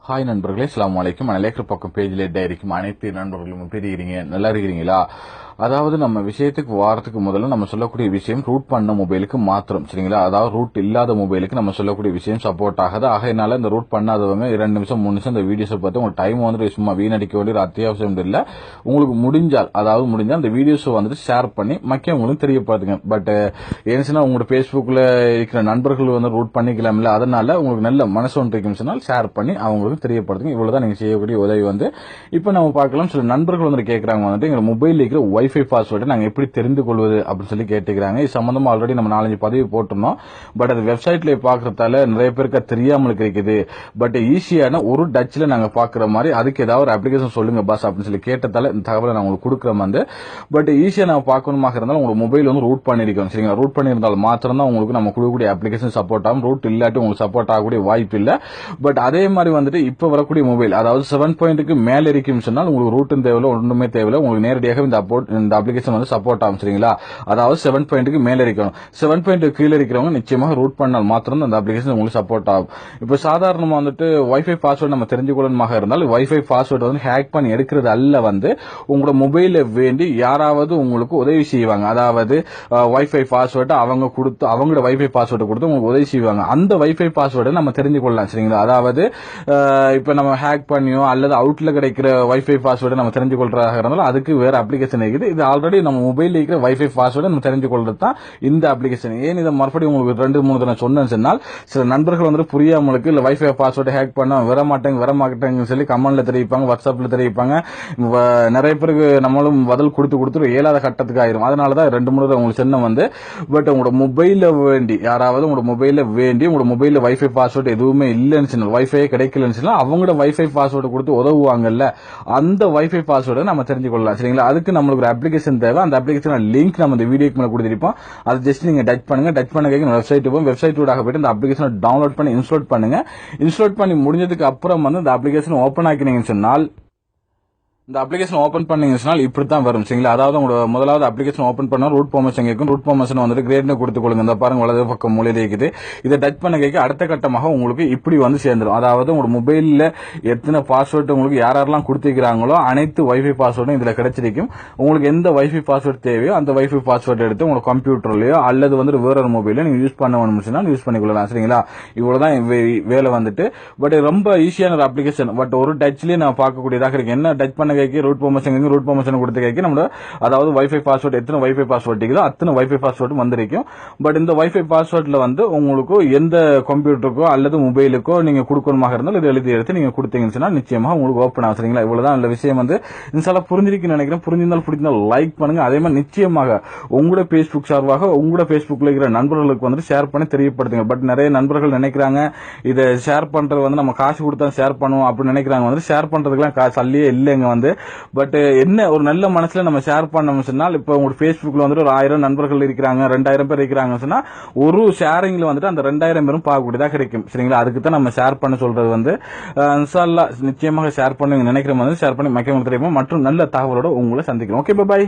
Hi நண்பர்களே, அஸ்ஸலாமு அலைக்கும். அனலேக்கர் பக்கம் பேஜில் டைரிக்கும் அனைத்து நண்பர்களும் எப்படி இருக்கீங்க? நல்லா இருக்கிறீங்களா? அதாவது நம்ம விஷயத்துக்கு வாரத்துக்கு முதல்ல நம்ம சொல்லக்கூடிய விஷயம் ரூட் பண்ண மொபைலுக்கு மாத்திரம், சரிங்களா? அதாவது ரூட் இல்லாத மொபைலுக்கு நம்ம சொல்லக்கூடிய விஷயம் சப்போர்ட் ஆகாது. ஆகையினால இந்த ரூட் பண்ணாதவங்க 2 நிமிஷம் 3 நிமிஷம் இந்த வீடியோஸை பார்த்து உங்களுக்கு டைம் வந்துட்டு சும்மா வீணடிக்க வேண்டிய ஒரு அத்தியாவசியம் இல்லை. உங்களுக்கு முடிஞ்சால் அந்த வீடியோஸை வந்துட்டு ஷேர் பண்ணி மக்கியவங்களும் தெரியப்படுத்துங்க. பட் ஏன்னா உங்களோட பேஸ்புக்கில் இருக்கிற நண்பர்கள் வந்து ரூட் பண்ணிக்கலாம்ல, அதனால உங்களுக்கு நல்ல மனசு ஒன்று இருக்குன்னு சொன்னால் ஷேர் பண்ணி அவங்களுக்கு தெரியப்படுத்துங்க. இவ்வளவுதான் நீங்க செய்யக்கூடிய உதவி. இப்ப நம்ம பார்க்கலாம், சில நண்பர்கள் வந்து கேட்கறாங்க, எங்க மொபைல் இருக்கிற வைஃபை பாஸ்வேர்டை நாங்க எப்படி தெரிந்து கொள்வது அப்படின்னு சொல்லி கேட்டுக்கிறாங்க. இது சம்பந்தமா ஆல்ரெடி நம்ம 4-5 பதிவு போட்டிருந்தோம். பட் அது வெப்சைட்ல பாக்குறதால நிறைய பேருக்கு தெரியாமல் இருக்குது. பட் ஈஸியான ஒரு டச்ல நாங்க பாக்குற மாதிரி அதுக்கு ஏதாவது ஒரு அப்ளிகேஷன் சொல்லுங்க பாஸ் அப்படின்னு சொல்லி கேட்டதால இந்த தகவலை நான் உங்களுக்கு கொடுக்குறேன். பட் ஈஸியா நான் பார்க்கணுமாக இருந்தாலும் உங்க மொபைல் வந்து ரூட் பண்ணிருக்கோம், சரிங்களா? ரூட் பண்ணியிருந்தால் மாத்திரம் தான் உங்களுக்கு நம்ம கொடுக்கக்கூடிய அப்ளிகேஷன் சப்போர்ட் ஆகும். ரூட் இல்லாட்டி உங்களுக்கு சப்போர்ட் ஆகக்கூடிய வாய்ப்பு இல்லை. பட் அதே மாதிரி வந்துட்டு இப்ப வரக்கூடிய மொபைல், அதாவது 7.க்கு மேல இருக்கும் சொன்னால் உங்களுக்கு ரூட்டும் தேவையில்லை, ஒன்றுமே தேவையில்லை. உங்களுக்கு நேரடியாக இந்த அப்ளிகேஷன் வந்து சப்போர்ட் ஆகும், சரிங்களா? அதாவது 7.க்கு மேல இருக்கணும். 7.க்கு கீழே இருக்கிறவங்க நிச்சயமாக ரூட் பண்ணால் மாத்திரம் அந்த அப்ளிகேஷன் உங்களுக்கு சப்போர்ட் ஆகும். இப்ப சாதாரணமா வந்துட்டு வைஃபை பாஸ்வேர்டு நம்ம தெரிஞ்சுக்கொள்ளமாக இருந்தால் வைஃபை பாஸ்வேர்டு வந்து ஹேக் பண்ணி எடுக்கிறது அல்ல, உங்களோட மொபைல வேண்டி யாராவது உங்களுக்கு உதவி செய்வாங்க. அதாவது வைஃபை பாஸ்வேர்டு அவங்க கொடுத்து அவங்களோட வைஃபை பாஸ்வேர்டு கொடுத்து உங்களுக்கு உதவி செய்வாங்க. அந்த வைஃபை பாஸ்வேர்டை நம்ம தெரிஞ்சு கொள்ளலாம், சரிங்களா? அதாவது இப்ப நம்ம ஹேக் பண்ணியோ அல்லது அவுட்ல கிடைக்கிற வைஃபை பாஸ்வேர்டு நம்ம தெரிஞ்சு கொள்றதாக இருந்தாலும் அதுக்கு வேற அப்ளிகேஷன் இருக்குது. இது ஆல்ரெடி நம்ம மொபைல் இருக்கிற வைஃபை பாஸ்வேர்டு நம்ம தெரிஞ்சு கொள்றது தான் இந்த அப்ளிகேஷன். ஏன் இதை மறுபடியும் உங்களுக்கு 2-3 தடவை சொன்னேன்னு சொன்னால், சில நண்பர்கள் வந்து புரியாமலுக்கு இல்ல வைஃபை பாஸ்வேர்டு ஹேக் பண்ண வர மாட்டேங்குன்னு சொல்லி கமெண்ட்ல தெரிவிப்பாங்க, வாட்ஸ்அப்ல தெரிவிப்பாங்க. நிறைய பேருக்கு நம்மளும் பதில் கொடுத்து ஏழாத கட்டத்துக்கு ஆயிரும். அதனாலதான் 2-3 தடவை உங்களுக்கு சொன்ன பட் உங்களோட மொபைல வேண்டி யாராவது உங்களோட மொபைல்ல வைஃபை பாஸ்வேர்டு எதுவுமே இல்லைன்னு சொன்னால், வைஃபை கிடைக்கலன்னு சொன்னால் அவங்களோட வைஃபை பாஸ்வேர்டு கொடுத்து உதவுவாங்கல்ல, அந்த வைஃபை பாஸ்வேர்டை நம்ம தெரிஞ்சு கொள்ளலாம், சரிங்களா? அதுக்கு நம்மளுக்கு ஒரு அப்ளிகேஷன் தேவை. அந்த அப்ளிகேஷன் லிங்க் நம்ம இந்த வீடியோக்கு மேல கொடுத்திருப்போம். அது ஜஸ்ட் நீங்க டச் பண்ணுங்க. டச் பண்ண வெப்சைட் போகும். வெப்சைட் ஊடாக போயிட்டு இந்த அப்ளிகேஷனை டவுன்லோட் பண்ணி இன்ஸ்டால் பண்ணுங்க. இன்ஸ்டால் பண்ணி முடிஞ்சதுக்கு அப்புறம் இந்த அப்ளிகேஷன் ஓபன் ஆக்கினீங்கன்னு சொன்னால், இந்த அப்ளிகேஷன் ஓபன் பண்ணீங்கன்னா இப்படித்தான் வரும், சரிங்களா? அதாவது உங்களோட முதலாவது அப்ளிகேஷன் ஓபன் பண்ணா ரூட் பெர்மிஷன் கேட்கும். ரூட் பெர்மிஷன் வந்துட்டு கிரேட்னு கொடுத்துக்கொள்ளுங்க. இந்த பாருங்க வலது பக்கம் மூலையில இருக்குது. இதை டச் பண்ண கேட்க அடுத்த கட்டமாக உங்களுக்கு இப்படி வந்து சேர்ந்துடும். அதாவது உங்களோட மொபைல்ல எத்தனை பாஸ்வேர்டு உங்களுக்கு யாரெல்லாம் கொடுத்துக்கிறாங்களோ அனைத்து வைஃபை பாஸ்வேர்டும் இதுல கிடைச்சிருக்கும். உங்களுக்கு எந்த வைஃபை பாஸ்வேர்டு தேவையோ அந்த வைஃபை பாஸ்வேர்டு எடுத்து உங்களோட கம்ப்யூட்டர்லயோ அல்லது வேற ஒரு மொபைல நீங்க யூஸ் பண்ண வேணும்னா யூஸ் பண்ணிக்கொள்ளலாம், சரிங்களா? இவ்வளவுதான் வேலை வந்துட்டு. பட் ரொம்ப ஈஸியான ஒரு அப்ளிகேஷன். பட் ஒரு டச்லயே நான் பார்க்கக்கூடியதாக இருக்கு. என்ன டச் பண்ண ரூட் பெர்மிஷன் கொடுத்து கேட்க நம்ம அதாவது வைஃபை பாஸ்வேர்டு எத்தனை வைஃபை பாஸ்வேர்டு இருக்குதோ அத்தனை வைஃபை பாஸ்வேர்டு வந்திருக்கும். பட் இந்த வைஃபை பாஸ்வேர்ட்ல உங்களுக்கு எந்த கம்ப்யூட்டருக்கோ அல்லது மொபைலுக்கோ நீங்க கொடுக்கணுமாக இருந்தாலும் இது எழுதி எடுத்து நீங்க கொடுத்தீங்கன்னா நிச்சயமாக உங்களுக்கு ஓப்பன் ஆகும், சரிங்களா? இவ்வளவுதான் இந்த விஷயம். இன்ஷால்லா புரிஞ்சிருக்குன்னு நினைக்கிறேன். பிடிச்சிருந்தால் லைக் பண்ணுங்க. அதே மாதிரி நிச்சயமாக உங்களோட பேஸ்புக் சார்பாக உங்களோட பேஸ்புக்ல இருக்கிற நண்பர்களுக்கு ஷேர் பண்ணி தெரியப்படுத்துங்க. பட் நிறைய நண்பர்கள் நினைக்கிறாங்க இதை ஷேர் பண்றது நம்ம காசு கொடுத்தா ஷேர் பண்ணுவோம் அப்படின்னு நினைக்கிறாங்க. ஷேர் பண்றதுக்குலாம் காசு அல்லையே இல்லைங்க. பட் என்ன ஒரு நல்ல மனசுல நம்ம ஷேர் பண்ணோம் சொன்னால், இப்ப உங்களுக்கு பேஸ்புக்ல ஒரு 1000 நண்பர்கள் இருக்கிறாங்க, 2000 பேர் இருக்கிறாங்க சொன்னா ஒரு ஷேரிங்ல அந்த 2000 பேரும் பார்க்கக்கூடியதாக கிடைக்கும், சரிங்களா? அதுக்கு தான் நம்ம ஷேர் பண்ண சொல்றது. இன்ஷால்லா நிச்சயமாக ஷேர் பண்ணுங்க. நினைக்கிற ஷேர் பண்ணி மக்களுக்கு தெரியுமா மற்றும் நல்ல தகவலோட உங்களை சந்திக்கிறோம். Okay, by.